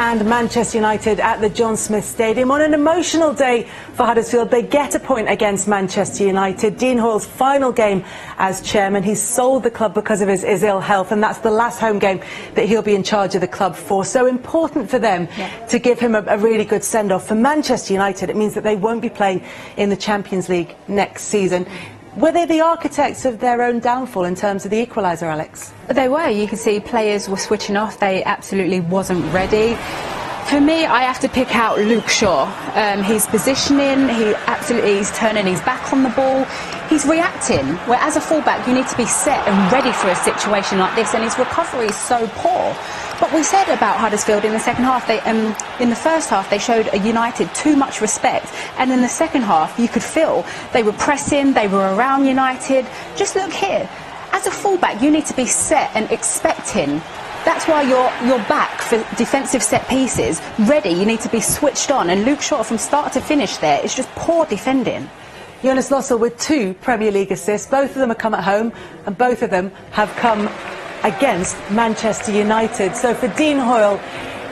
and Manchester United at the John Smith Stadium. On an emotional day for Huddersfield, they get a point against Manchester United. Dean Hoyle's final game as chairman. He's sold the club because of his ill health, and that's the last home game that he'll be in charge of the club for. So important for them to give him a really good send-off. For Manchester United, it means that they won't be playing in the Champions League next season. Were they the architects of their own downfall in terms of the equaliser, Alex? They were. You could see players were switching off. They absolutely wasn't ready. For me, I have to pick out Luke Shaw. His positioning, he's turning his back on the ball. He's reacting, where as a fullback you need to be set and ready for a situation like this, and his recovery is so poor. But we said about Huddersfield in the second half, in the first half they showed United too much respect, and in the second half you could feel they were pressing, they were around United. Just look here, as a fullback you need to be set and expecting. That's why you're back for defensive set pieces, ready. You need to be switched on, and Luke Shaw from start to finish there, it's just poor defending. Jonas Lossell with 2 Premier League assists. Both of them have come at home, and both of them have come against Manchester United. So for Dean Hoyle,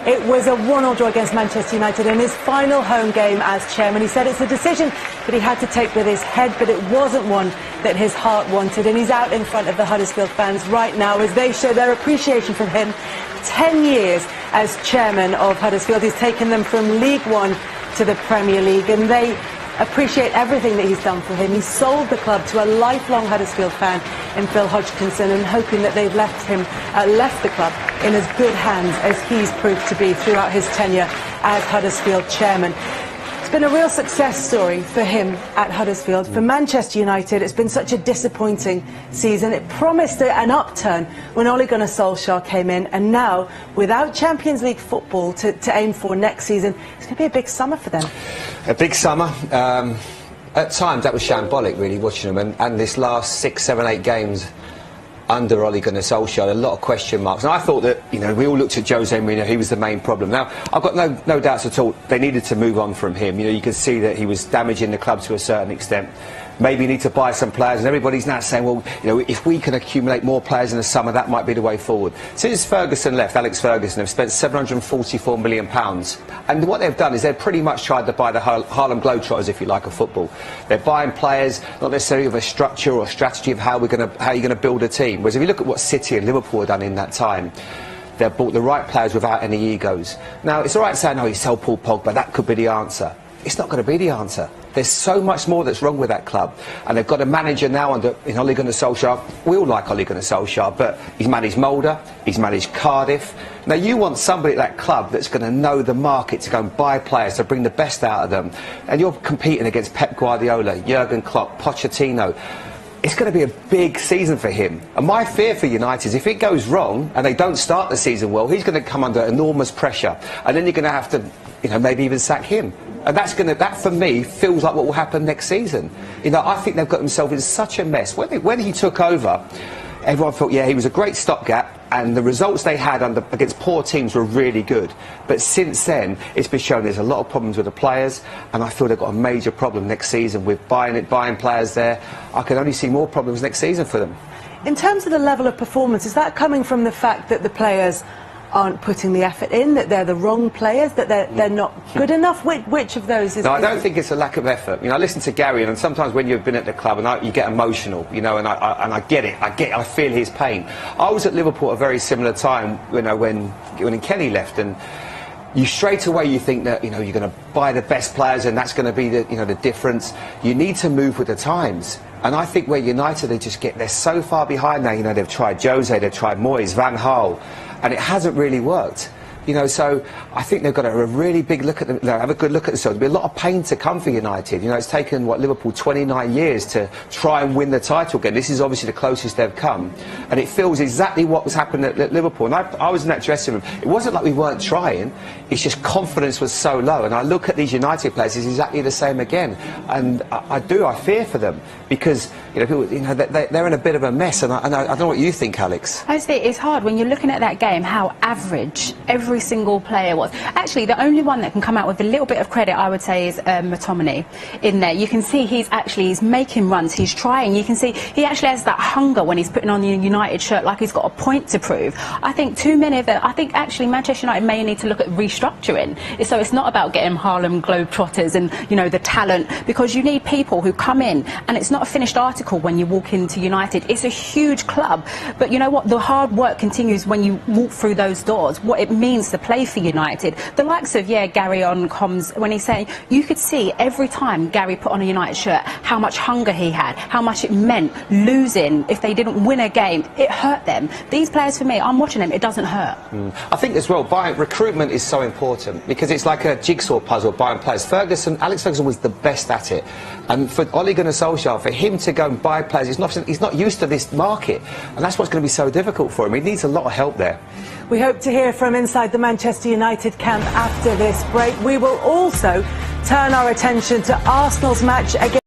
it was a 1-1 draw against Manchester United in his final home game as chairman. He said it's a decision that he had to take with his head, but it wasn't one that his heart wanted. And he's out in front of the Huddersfield fans right now as they show their appreciation for him. 10 years as chairman of Huddersfield. He's taken them from League One to the Premier League, and they appreciate everything that he's done for him. He sold the club to a lifelong Huddersfield fan in Phil Hodgkinson, and hoping that they've left the club in as good hands as he's proved to be throughout his tenure as Huddersfield chairman. It's been a real success story for him at Huddersfield. For Manchester United, it's been such a disappointing season. It promised an upturn when Ole Gunnar Solskjaer came in, and now, without Champions League football to aim for next season, it's going to be a big summer for them. A big summer. At times that was shambolic, really, watching them, and this last 6, 7, 8 games under Ole Gunnar Solskjaer, a lot of question marks. And I thought that, you know, we all looked at Jose Mourinho, he was the main problem. Now, I've got no doubts at all they needed to move on from him. You know, you could see that he was damaging the club to a certain extent. Maybe you need to buy some players, and everybody's now saying, well, you know, if we can accumulate more players in the summer, that might be the way forward. Since Ferguson left, Alex Ferguson, have spent £744 million, and what they've done is they've pretty much tried to buy the Harlem Globetrotters, if you like, of football. They're buying players, not necessarily with a structure or a strategy of how you're going to build a team. Whereas if you look at what City and Liverpool have done in that time, they've bought the right players without any egos. Now, it's all right saying, oh, you sell Paul Pogba, that could be the answer. It's not going to be the answer. There's so much more that's wrong with that club, and they've got a manager now under Ole Gunnar Solskjaer. We all like Ole Gunnar Solskjaer, but he's managed Mulder, he's managed Cardiff. Now you want somebody at that club that's going to know the market to go and buy players to bring the best out of them, and you're competing against Pep Guardiola, Jurgen Klopp, Pochettino. It's going to be a big season for him. And my fear for United is if it goes wrong and they don't start the season well, he's going to come under enormous pressure, and then you're going to have to, you know, maybe even sack him. And that for me feels like what will happen next season. You know, I think they've got themselves in such a mess. When he took over, everyone thought, yeah, he was a great stopgap, and the results they had against poor teams were really good. But since then, it's been shown there's a lot of problems with the players, and I feel they've got a major problem next season with buying players there. I can only see more problems next season for them. In terms of the level of performance, is that coming from the fact that the players aren't putting the effort in, that they're the wrong players, that they're not good enough? Which of those is... No, I don't think it's a lack of effort. You know, I listen to Gary, and sometimes when you've been at the club, and you get emotional, you know, and I get it. I feel his pain. I was at Liverpool at a very similar time, you know, when Kenny left, and you straight away you think that, you know, you're going to buy the best players, and that's going to be the, you know, the difference. You need to move with the times. And I think where United, they're so far behind now. You know, they've tried Jose, they've tried Moyes, Van Gaal, and it hasn't really worked. You know, so I think they've got to have a really big look at them, have a good look at themselves. There'll be a lot of pain to come for United. You know, it's taken, Liverpool 29 years to try and win the title again. This is obviously the closest they've come. And it feels exactly what was happening at Liverpool. And I was in that dressing room. It wasn't like we weren't trying. It's just confidence was so low. And I look at these United players, it's exactly the same again. And I fear for them. Because, you know, people, you know, they're in a bit of a mess. And I don't know what you think, Alex. I say it's hard when you're looking at that game, how average every every single player was. Actually, the only one that can come out with a little bit of credit, I would say, is McTominay in there. You can see he's making runs, he's trying. You can see he actually has that hunger when he's putting on the United shirt, like he's got a point to prove. I think too many of them, I think actually Manchester United may need to look at restructuring. So it's not about getting Harlem Globetrotters and, you know, the talent, because you need people who come in, and it's not a finished article when you walk into United. It's a huge club, but you know what, the hard work continues when you walk through those doors, what it means to play for United. The likes of, Gary on comms, when he's saying, you could see every time Gary put on a United shirt how much hunger he had, how much it meant losing. If they didn't win a game, it hurt them. These players, for me, I'm watching them, it doesn't hurt. I think as well, recruitment is so important, because it's like a jigsaw puzzle, buying players. Alex Ferguson was the best at it, and for Ole Gunnar Solskjaer, for him to go and buy players, he's not used to this market, and that's what's going to be so difficult for him. He needs a lot of help there. We hope to hear from inside the Manchester United camp after this break. We will also turn our attention to Arsenal's match against